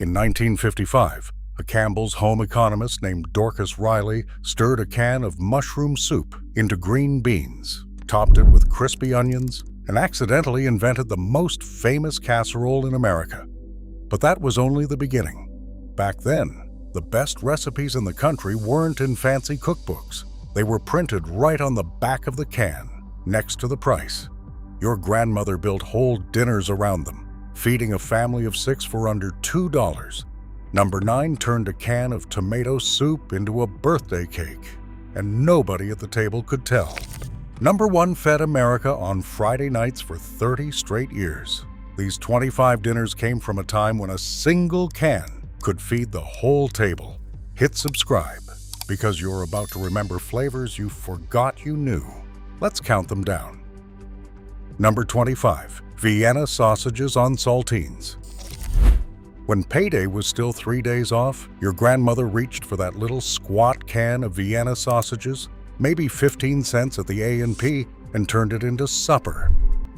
In 1955, a Campbell's home economist named Dorcas Riley stirred a can of mushroom soup into green beans, topped it with crispy onions, and accidentally invented the most famous casserole in America. But that was only the beginning. Back then, the best recipes in the country weren't in fancy cookbooks. They were printed right on the back of the can, next to the price. Your grandmother built whole dinners around them, feeding a family of 6 for under $2. Number 9 turned a can of tomato soup into a birthday cake, and nobody at the table could tell. Number 1 fed America on Friday nights for 30 straight years. These 25 dinners came from a time when a single can could feed the whole table. Hit subscribe, because you're about to remember flavors you forgot you knew. Let's count them down. Number 25, Vienna sausages on saltines. When payday was still 3 days off, your grandmother reached for that little squat can of Vienna sausages, maybe 15 cents at the A&P, and turned it into supper.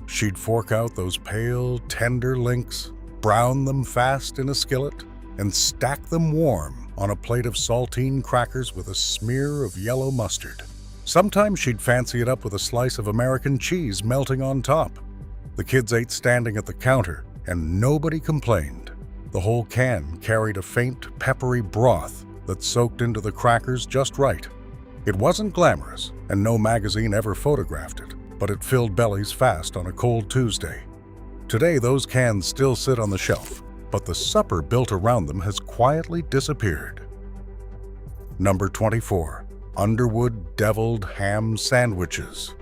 She'd fork out those pale, tender links, brown them fast in a skillet, and stack them warm on a plate of saltine crackers with a smear of yellow mustard. Sometimes she'd fancy it up with a slice of American cheese melting on top. The kids ate standing at the counter, and nobody complained. The whole can carried a faint, peppery broth that soaked into the crackers just right. It wasn't glamorous, and no magazine ever photographed it, but it filled bellies fast on a cold Tuesday. Today, those cans still sit on the shelf, but the supper built around them has quietly disappeared. Number 24, Underwood deviled ham sandwiches.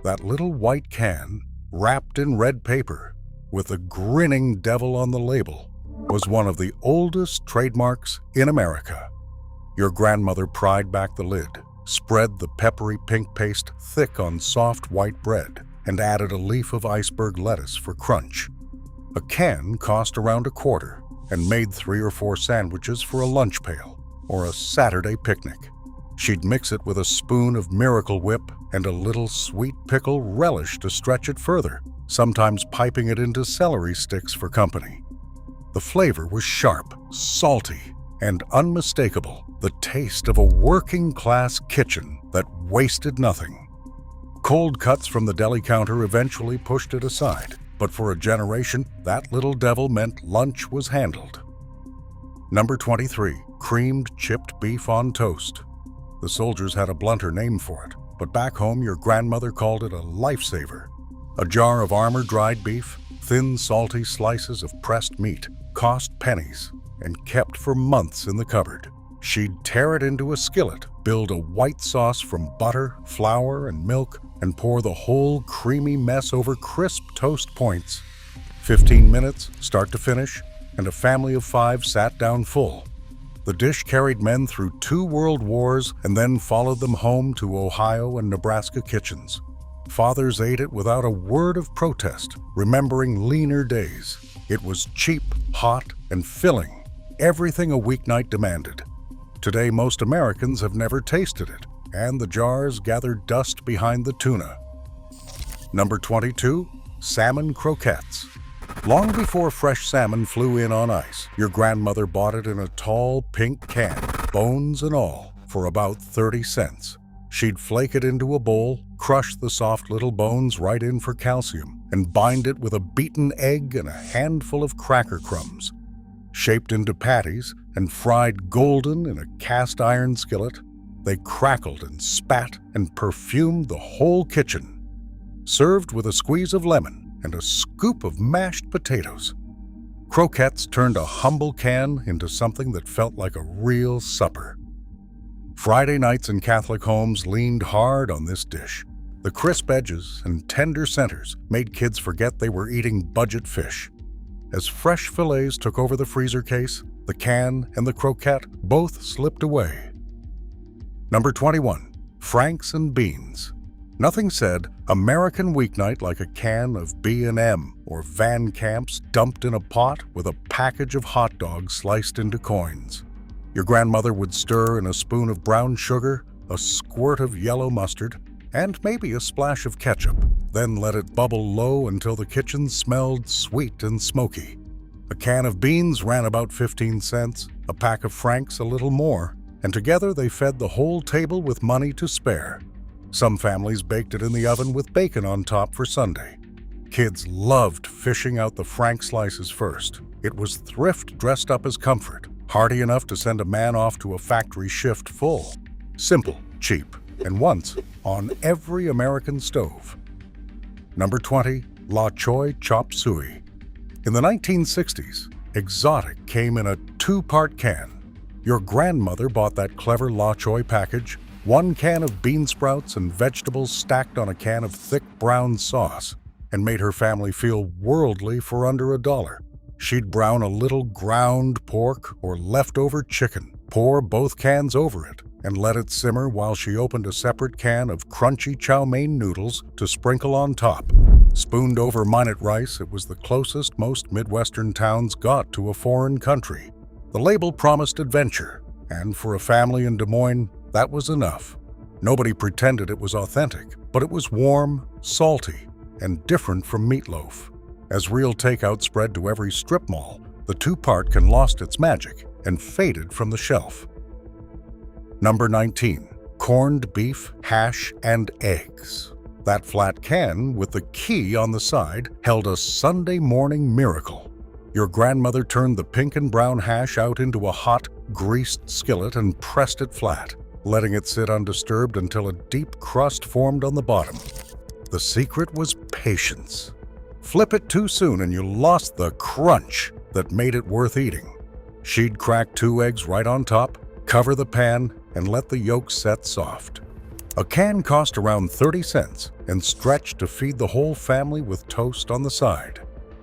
That little white can, wrapped in red paper, with a grinning devil on the label, was one of the oldest trademarks in America. Your grandmother pried back the lid, spread the peppery pink paste thick on soft white bread, and added a leaf of iceberg lettuce for crunch. A can cost around $0.25 and made 3 or 4 sandwiches for a lunch pail or a Saturday picnic. She'd mix it with a spoon of Miracle Whip and a little sweet pickle relish to stretch it further, sometimes piping it into celery sticks for company. The flavor was sharp, salty, and unmistakable, the taste of a working-class kitchen that wasted nothing. Cold cuts from the deli counter eventually pushed it aside, but for a generation, that little devil meant lunch was handled. Number 23, creamed chipped beef on toast. The soldiers had a blunter name for it, but back home your grandmother called it a lifesaver. A jar of armor-dried beef, thin, salty slices of pressed meat, cost pennies and kept for months in the cupboard. She'd tear it into a skillet, build a white sauce from butter, flour, and milk, and pour the whole creamy mess over crisp toast points. 15 minutes, start to finish, and a family of 5 sat down full. The dish carried men through 2 world wars and then followed them home to Ohio and Nebraska kitchens. Fathers ate it without a word of protest, remembering leaner days. It was cheap, hot, and filling, everything a weeknight demanded. Today, most Americans have never tasted it, and the jars gather dust behind the tuna. Number 22, salmon croquettes. Long before fresh salmon flew in on ice, your grandmother bought it in a tall pink can, bones and all, for about 30 cents. She'd flake it into a bowl, crush the soft little bones right in for calcium, and bind it with a beaten egg and a handful of cracker crumbs. Shaped into patties and fried golden in a cast iron skillet, they crackled and spat and perfumed the whole kitchen. Served with a squeeze of lemon and a scoop of mashed potatoes. Croquettes turned a humble can into something that felt like a real supper. Friday nights in Catholic homes leaned hard on this dish. The crisp edges and tender centers made kids forget they were eating budget fish. As fresh fillets took over the freezer case, the can and the croquette both slipped away. Number 21, Franks and beans. Nothing said American weeknight like a can of B&M or Van Camp's dumped in a pot with a package of hot dogs sliced into coins. Your grandmother would stir in a spoon of brown sugar, a squirt of yellow mustard, and maybe a splash of ketchup, then let it bubble low until the kitchen smelled sweet and smoky. A can of beans ran about 15 cents, a pack of francs a little more, and together they fed the whole table with money to spare. Some families baked it in the oven with bacon on top for Sunday. Kids loved fishing out the franc slices first. It was thrift dressed up as comfort, hearty enough to send a man off to a factory shift full. Simple, cheap, and once on every American stove. Number 20, La Choy Chop Suey. In the 1960s, exotic came in a 2-part can. Your grandmother bought that clever La Choy package, 1 can of bean sprouts and vegetables stacked on a can of thick brown sauce, and made her family feel worldly for under $1. She'd brown a little ground pork or leftover chicken, pour both cans over it, and let it simmer while she opened a separate can of crunchy chow mein noodles to sprinkle on top. Spooned over minute rice, it was the closest most Midwestern towns got to a foreign country. The label promised adventure, and for a family in Des Moines, that was enough. Nobody pretended it was authentic, but it was warm, salty, and different from meatloaf. As real takeout spread to every strip mall, the 2-part can lost its magic and faded from the shelf. Number 19, corned beef, hash, and eggs. That flat can with the key on the side held a Sunday morning miracle. Your grandmother turned the pink and brown hash out into a hot, greased skillet and pressed it flat, letting it sit undisturbed until a deep crust formed on the bottom. The secret was patience. Flip it too soon and you lost the crunch that made it worth eating. She'd crack 2 eggs right on top, cover the pan, and let the yolks set soft. A can cost around 30 cents and stretched to feed the whole family with toast on the side.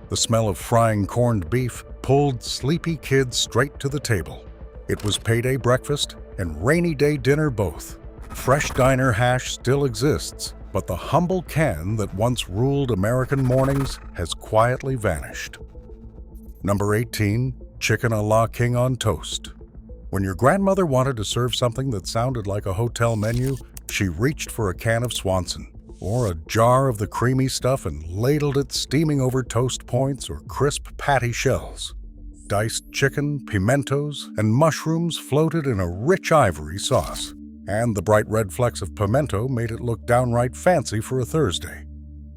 The smell of frying corned beef pulled sleepy kids straight to the table. It was payday breakfast and rainy day dinner both. Fresh diner hash still exists, but the humble can that once ruled American mornings has quietly vanished. Number 18, chicken a la king on toast. When your grandmother wanted to serve something that sounded like a hotel menu, she reached for a can of Swanson or a jar of the creamy stuff and ladled it steaming over toast points or crisp patty shells. Diced chicken, pimentos, and mushrooms floated in a rich ivory sauce, and the bright red flecks of pimento made it look downright fancy for a Thursday.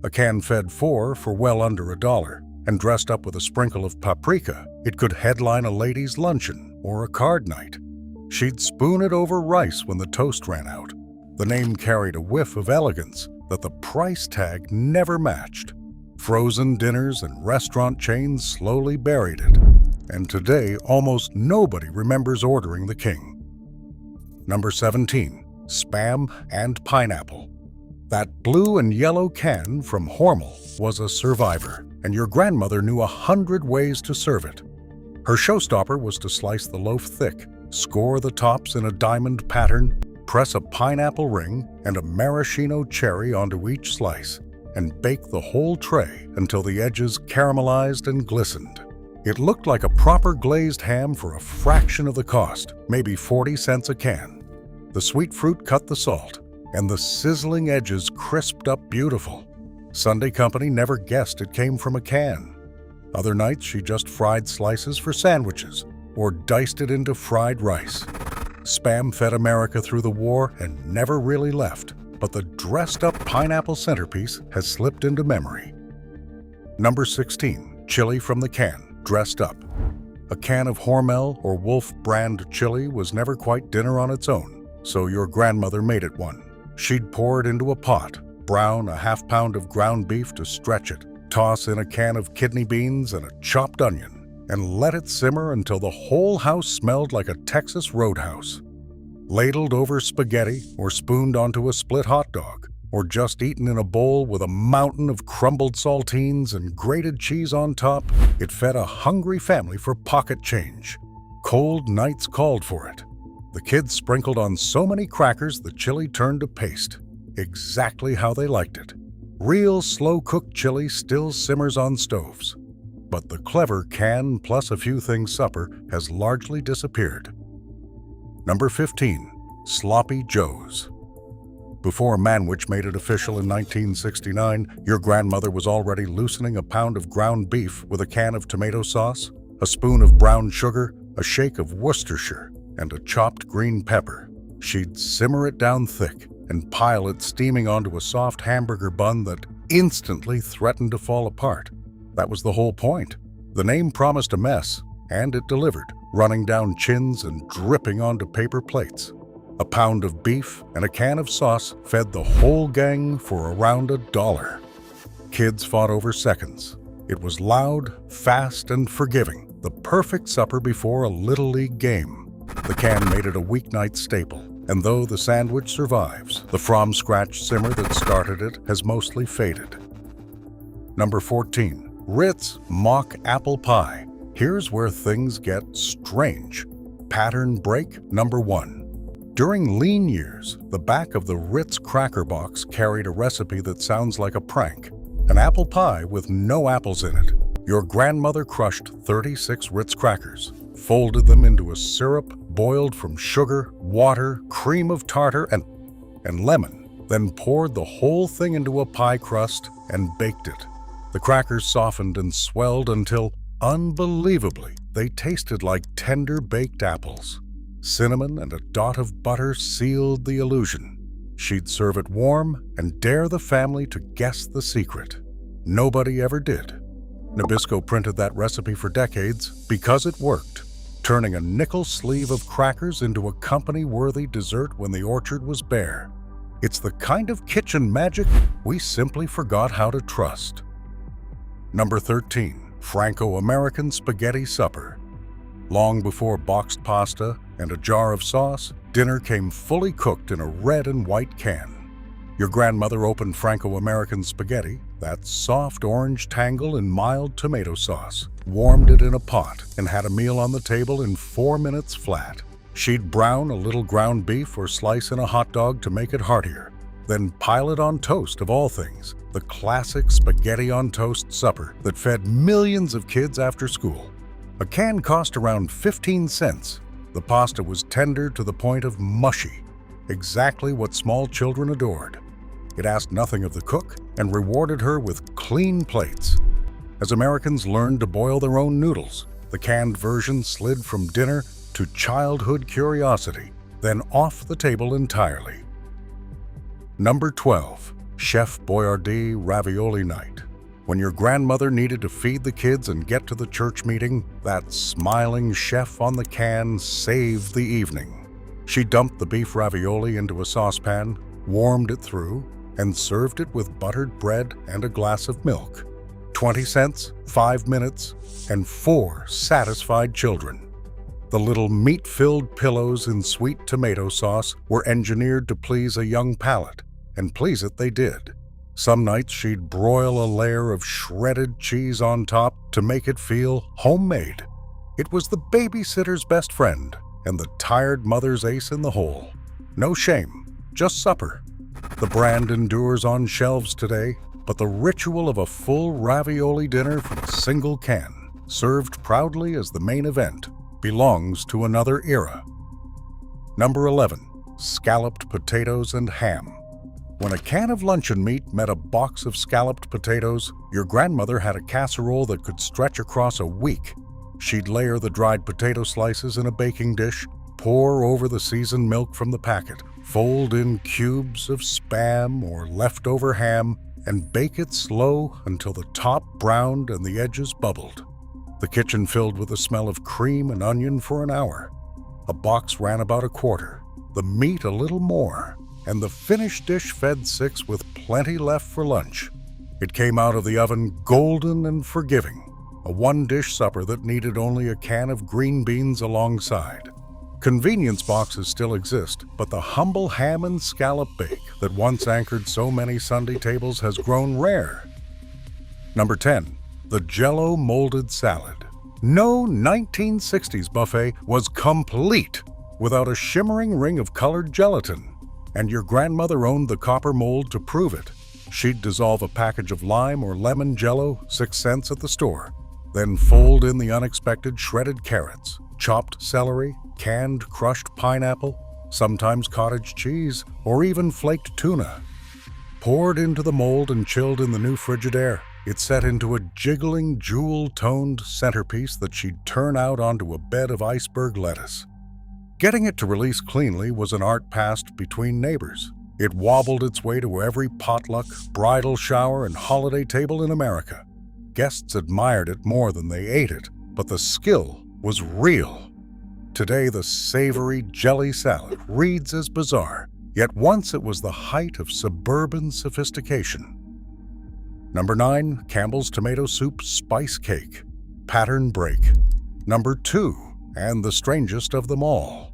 A can fed 4 for well under $1, and dressed up with a sprinkle of paprika, it could headline a ladies' luncheon or a card night. She'd spoon it over rice when the toast ran out. The name carried a whiff of elegance that the price tag never matched. Frozen dinners and restaurant chains slowly buried it, and today almost nobody remembers ordering the king. Number 17, Spam and Pineapple. That blue and yellow can from Hormel was a survivor, and your grandmother knew 100 ways to serve it. Her showstopper was to slice the loaf thick, score the tops in a diamond pattern, press a pineapple ring and a maraschino cherry onto each slice, and bake the whole tray until the edges caramelized and glistened. It looked like a proper glazed ham for a fraction of the cost, maybe 40 cents a can. The sweet fruit cut the salt, and the sizzling edges crisped up beautiful. Sunday company never guessed it came from a can. Other nights she just fried slices for sandwiches or diced it into fried rice. Spam fed America through the war and never really left, but the dressed-up pineapple centerpiece has slipped into memory. Number 16, chili from the can, dressed up. A can of Hormel or Wolf brand chili was never quite dinner on its own, so your grandmother made it one. She'd pour it into a pot, brown a half pound of ground beef to stretch it, toss in a can of kidney beans and a chopped onion, and let it simmer until the whole house smelled like a Texas roadhouse. Ladled over spaghetti or spooned onto a split hot dog, or just eaten in a bowl with a mountain of crumbled saltines and grated cheese on top, it fed a hungry family for pocket change. Cold nights called for it. The kids sprinkled on so many crackers the chili turned to paste, exactly how they liked it. Real slow-cooked chili still simmers on stoves, but the clever can plus a few things supper has largely disappeared. Number 15, Sloppy Joes. Before Manwich made it official in 1969, your grandmother was already loosening a pound of ground beef with a can of tomato sauce, a spoon of brown sugar, a shake of Worcestershire, and a chopped green pepper. She'd simmer it down thick and pile it steaming onto a soft hamburger bun that instantly threatened to fall apart. That was the whole point. The name promised a mess, and it delivered, running down chins and dripping onto paper plates. A pound of beef and a can of sauce fed the whole gang for around $1. Kids fought over seconds. It was loud, fast, and forgiving, the perfect supper before a Little League game. The can made it a weeknight staple, and though the sandwich survives, the from-scratch simmer that started it has mostly faded. Number 14. Ritz Mock Apple Pie. Here's where things get strange. Pattern break number 1. During lean years, the back of the Ritz cracker box carried a recipe that sounds like a prank. An apple pie with no apples in it. Your grandmother crushed 36 Ritz crackers, folded them into a syrup boiled from sugar, water, cream of tartar, and lemon, then poured the whole thing into a pie crust and baked it. The crackers softened and swelled until, unbelievably, they tasted like tender baked apples. Cinnamon and a dot of butter sealed the illusion. She'd serve it warm and dare the family to guess the secret. Nobody ever did. Nabisco printed that recipe for decades because it worked, turning a nickel sleeve of crackers into a company-worthy dessert when the orchard was bare. It's the kind of kitchen magic we simply forgot how to trust. Number 13. Franco-American Spaghetti Supper. Long before boxed pasta and a jar of sauce, dinner came fully cooked in a red and white can. Your grandmother opened Franco-American spaghetti, that soft orange tangle in mild tomato sauce, warmed it in a pot, and had a meal on the table in 4 minutes flat. She'd brown a little ground beef or slice in a hot dog to make it heartier, then pile it on toast of all things, the classic spaghetti on toast supper that fed millions of kids after school. A can cost around 15 cents. The pasta was tender to the point of mushy, exactly what small children adored. It asked nothing of the cook and rewarded her with clean plates. As Americans learned to boil their own noodles, the canned version slid from dinner to childhood curiosity, then off the table entirely. Number 12. Chef Boyardee Ravioli Night. When your grandmother needed to feed the kids and get to the church meeting, that smiling chef on the can saved the evening. She dumped the beef ravioli into a saucepan, warmed it through, and served it with buttered bread and a glass of milk. 20 cents, 5 minutes, and 4 satisfied children. The little meat-filled pillows in sweet tomato sauce were engineered to please a young palate, and please it they did. Some nights she'd broil a layer of shredded cheese on top to make it feel homemade. It was the babysitter's best friend and the tired mother's ace in the hole. No shame, just supper. The brand endures on shelves today, but the ritual of a full ravioli dinner from a single can, served proudly as the main event, belongs to another era. Number 11. Scalloped potatoes and ham. When a can of luncheon meat met a box of scalloped potatoes, your grandmother had a casserole that could stretch across a week. She'd layer the dried potato slices in a baking dish, pour over the seasoned milk from the packet, fold in cubes of Spam or leftover ham, and bake it slow until the top browned and the edges bubbled. The kitchen filled with the smell of cream and onion for an hour. A box ran about a quarter, the meat a little more, and the finished dish fed 6 with plenty left for lunch. It came out of the oven golden and forgiving, a one-dish supper that needed only a can of green beans alongside. Convenience boxes still exist, but the humble ham and scallop bake that once anchored so many Sunday tables has grown rare. Number 10. The Jell-O molded salad. No 1960s buffet was complete without a shimmering ring of colored gelatin. And your grandmother owned the copper mold to prove it. She'd dissolve a package of lime or lemon Jell-O, 6 cents at the store, then fold in the unexpected shredded carrots, chopped celery, canned crushed pineapple, sometimes cottage cheese, or even flaked tuna. Poured into the mold and chilled in the new Frigidaire, it set into a jiggling, jewel-toned centerpiece that she'd turn out onto a bed of iceberg lettuce. Getting it to release cleanly was an art passed between neighbors. It wobbled its way to every potluck, bridal shower, and holiday table in America. Guests admired it more than they ate it, but the skill was real. Today, the savory jelly salad reads as bizarre, yet once it was the height of suburban sophistication. Number 9, Campbell's Tomato Soup Spice Cake, Pattern Break. Number 2, and the strangest of them all.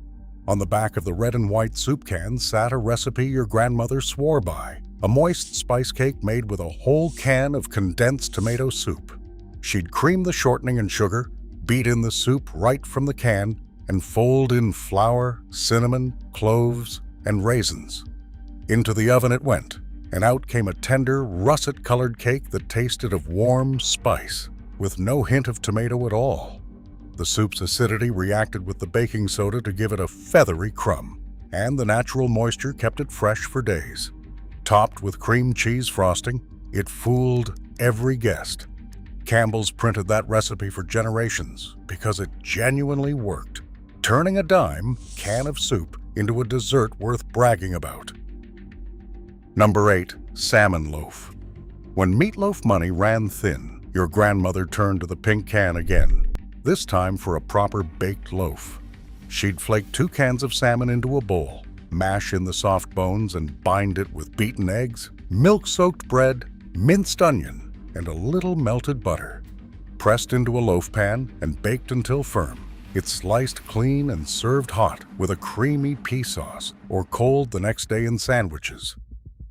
On the back of the red and white soup can sat a recipe your grandmother swore by, a moist spice cake made with a whole can of condensed tomato soup. She'd cream the shortening and sugar, beat in the soup right from the can, and fold in flour, cinnamon, cloves, and raisins. Into the oven it went, and out came a tender, russet-colored cake that tasted of warm spice, with no hint of tomato at all. The soup's acidity reacted with the baking soda to give it a feathery crumb, and the natural moisture kept it fresh for days. Topped with cream cheese frosting, it fooled every guest. Campbell's printed that recipe for generations because it genuinely worked, turning a dime can of soup into a dessert worth bragging about. Number 8, Salmon Loaf. When meatloaf money ran thin, your grandmother turned to the pink can again, this time for a proper baked loaf. She'd flake 2 cans of salmon into a bowl, mash in the soft bones and bind it with beaten eggs, milk-soaked bread, minced onion, and a little melted butter. Pressed into a loaf pan and baked until firm, it's sliced clean and served hot with a creamy pea sauce or cold the next day in sandwiches.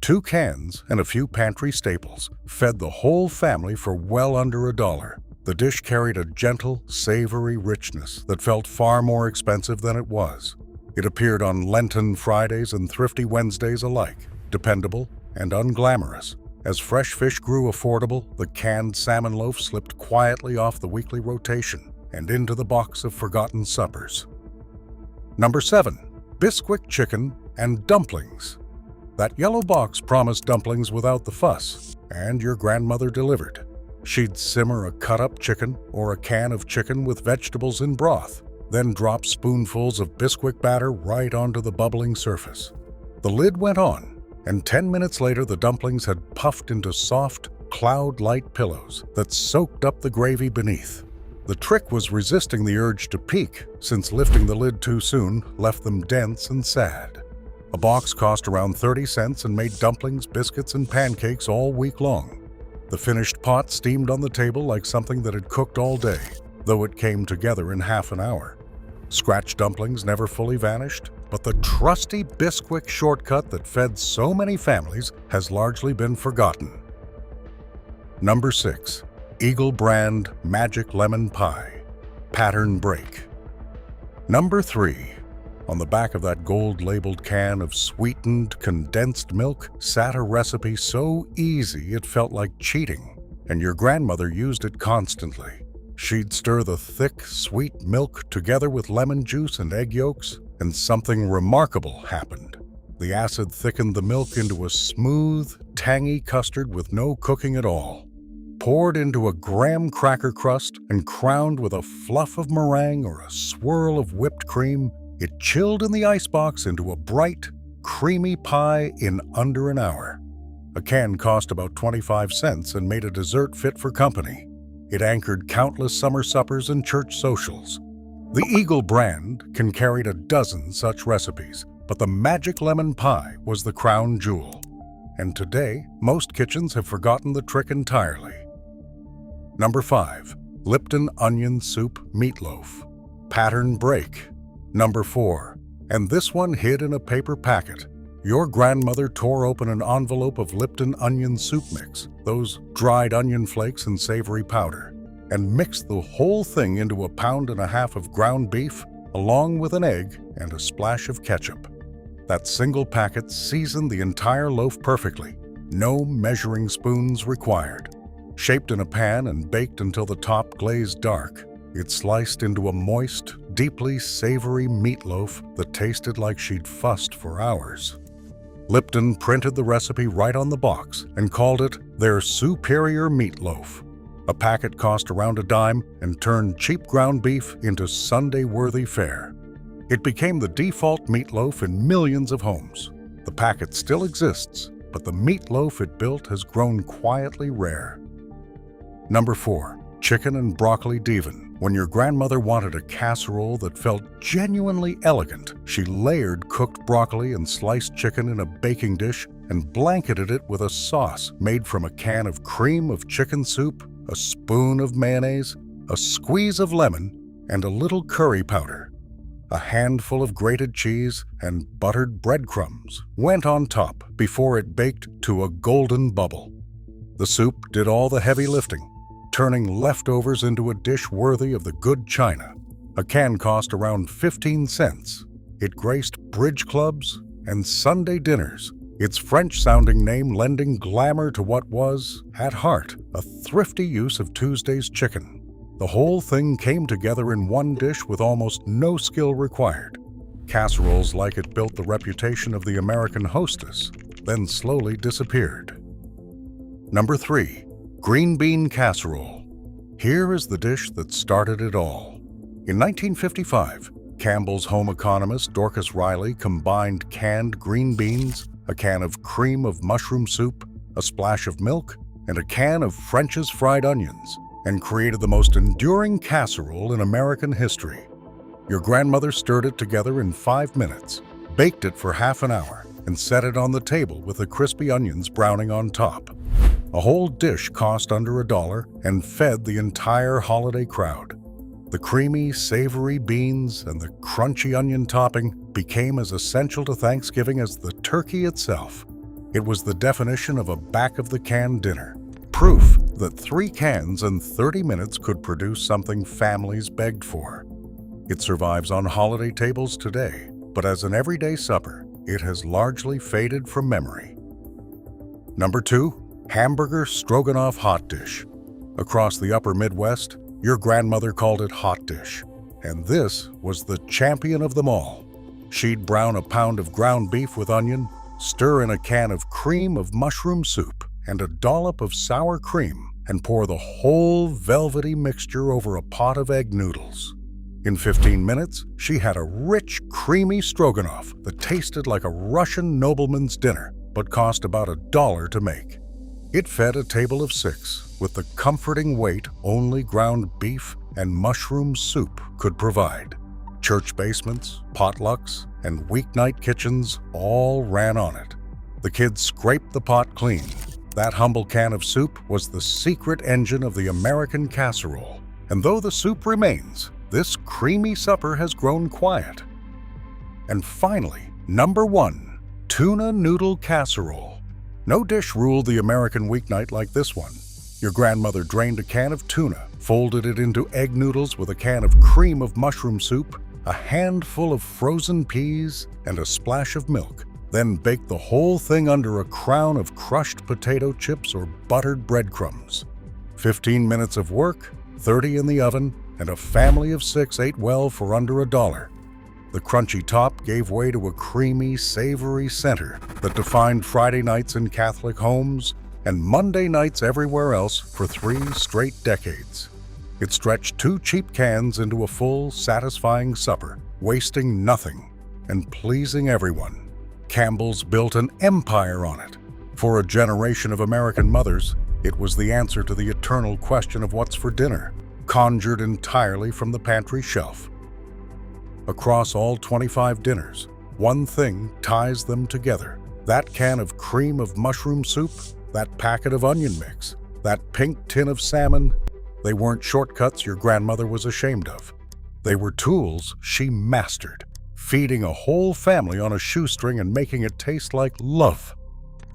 2 cans and a few pantry staples fed the whole family for well under $1. The dish carried a gentle, savory richness that felt far more expensive than it was. It appeared on Lenten Fridays and Thrifty Wednesdays alike, dependable and unglamorous. As fresh fish grew affordable, the canned salmon loaf slipped quietly off the weekly rotation and into the box of forgotten suppers. Number 7, Bisquick chicken and dumplings. That yellow box promised dumplings without the fuss, and your grandmother delivered. She'd simmer a cut-up chicken or a can of chicken with vegetables in broth, then drop spoonfuls of Bisquick batter right onto the bubbling surface. The lid went on, and 10 minutes later the dumplings had puffed into soft, cloud-light pillows that soaked up the gravy beneath. The trick was resisting the urge to peek, since lifting the lid too soon left them dense and sad. A box cost around 30 cents and made dumplings, biscuits, and pancakes all week long. The finished pot steamed on the table like something that had cooked all day, though it came together in half an hour. Scratch dumplings never fully vanished, but the trusty Bisquick shortcut that fed so many families has largely been forgotten. Number 6, Eagle Brand Magic Lemon Pie, Pattern Break. Number 3, on the back of that gold-labeled can of sweetened, condensed milk sat a recipe so easy it felt like cheating, and your grandmother used it constantly. She'd stir the thick, sweet milk together with lemon juice and egg yolks, and something remarkable happened. The acid thickened the milk into a smooth, tangy custard with no cooking at all. Poured into a graham cracker crust and crowned with a fluff of meringue or a swirl of whipped cream, it chilled in the icebox into a bright, creamy pie in under an hour. A can cost about 25 cents and made a dessert fit for company. It anchored countless summer suppers and church socials. The Eagle brand can carry a dozen such recipes, but the magic lemon pie was the crown jewel. And today, most kitchens have forgotten the trick entirely. Number 5, Lipton Onion Soup Meatloaf, Pattern Break. Number 4, and this one hid in a paper packet. Your grandmother tore open an envelope of Lipton onion soup mix, those dried onion flakes and savory powder, and mixed the whole thing into 1.5 pounds of ground beef, along with an egg and a splash of ketchup. That single packet seasoned the entire loaf perfectly, no measuring spoons required. Shaped in a pan and baked until the top glazed dark, it sliced into a moist, deeply savory meatloaf that tasted like she'd fussed for hours. Lipton printed the recipe right on the box and called it their superior meatloaf. A packet cost around a dime and turned cheap ground beef into Sunday-worthy fare. It became the default meatloaf in millions of homes. The packet still exists, but the meatloaf it built has grown quietly rare. Number 4. Chicken and broccoli divan. When your grandmother wanted a casserole that felt genuinely elegant, she layered cooked broccoli and sliced chicken in a baking dish and blanketed it with a sauce made from a can of cream of chicken soup, a spoon of mayonnaise, a squeeze of lemon, and a little curry powder. A handful of grated cheese and buttered breadcrumbs went on top before it baked to a golden bubble. The soup did all the heavy lifting, turning leftovers into a dish worthy of the good china. A can cost around 15 cents. It graced bridge clubs and Sunday dinners, its French-sounding name lending glamour to what was, at heart, a thrifty use of Tuesday's chicken. The whole thing came together in one dish with almost no skill required. Casseroles like it built the reputation of the American hostess, then slowly disappeared. Number 3. Green bean casserole. Here is the dish that started it all. In 1955, Campbell's home economist Dorcas Riley combined canned green beans, a can of cream of mushroom soup, a splash of milk, and a can of French's fried onions, and created the most enduring casserole in American history. Your grandmother stirred it together in 5 minutes, baked it for half an hour, and set it on the table with the crispy onions browning on top. A whole dish cost under $1 and fed the entire holiday crowd. The creamy, savory beans and the crunchy onion topping became as essential to Thanksgiving as the turkey itself. It was the definition of a back-of-the-can dinner, proof that 3 cans in 30 minutes could produce something families begged for. It survives on holiday tables today, but as an everyday supper, it has largely faded from memory. Number 2. Hamburger stroganoff hot dish. Across the upper Midwest, your grandmother called it hot dish, and this was the champion of them all. She'd brown a pound of ground beef with onion, stir in a can of cream of mushroom soup and a dollop of sour cream, and pour the whole velvety mixture over a pot of egg noodles. In 15 minutes, she had a rich, creamy stroganoff that tasted like a Russian nobleman's dinner, but cost about $1 to make. It fed a table of 6 with the comforting weight only ground beef and mushroom soup could provide. Church basements, potlucks, and weeknight kitchens all ran on it. The kids scraped the pot clean. That humble can of soup was the secret engine of the American casserole. And though the soup remains, this creamy supper has grown quiet. And finally, number 1, tuna noodle casserole. No dish ruled the American weeknight like this one. Your grandmother drained a can of tuna, folded it into egg noodles with a can of cream of mushroom soup, a handful of frozen peas, and a splash of milk, then baked the whole thing under a crown of crushed potato chips or buttered breadcrumbs. 15 minutes of work, 30 in the oven, and a family of 6 ate well for under $1. The crunchy top gave way to a creamy, savory center that defined Friday nights in Catholic homes and Monday nights everywhere else for 3 straight decades. It stretched 2 cheap cans into a full, satisfying supper, wasting nothing and pleasing everyone. Campbell's built an empire on it. For a generation of American mothers, it was the answer to the eternal question of what's for dinner, conjured entirely from the pantry shelf. Across all 25 dinners, one thing ties them together. That can of cream of mushroom soup, that packet of onion mix, that pink tin of salmon, they weren't shortcuts your grandmother was ashamed of. They were tools she mastered, feeding a whole family on a shoestring and making it taste like love.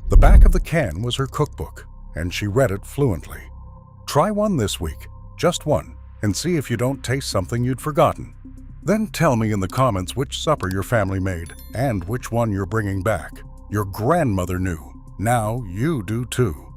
The back of the can was her cookbook, and she read it fluently. Try one this week, just one, and see if you don't taste something you'd forgotten. Then tell me in the comments which supper your family made and which one you're bringing back. Your grandmother knew. Now you do too.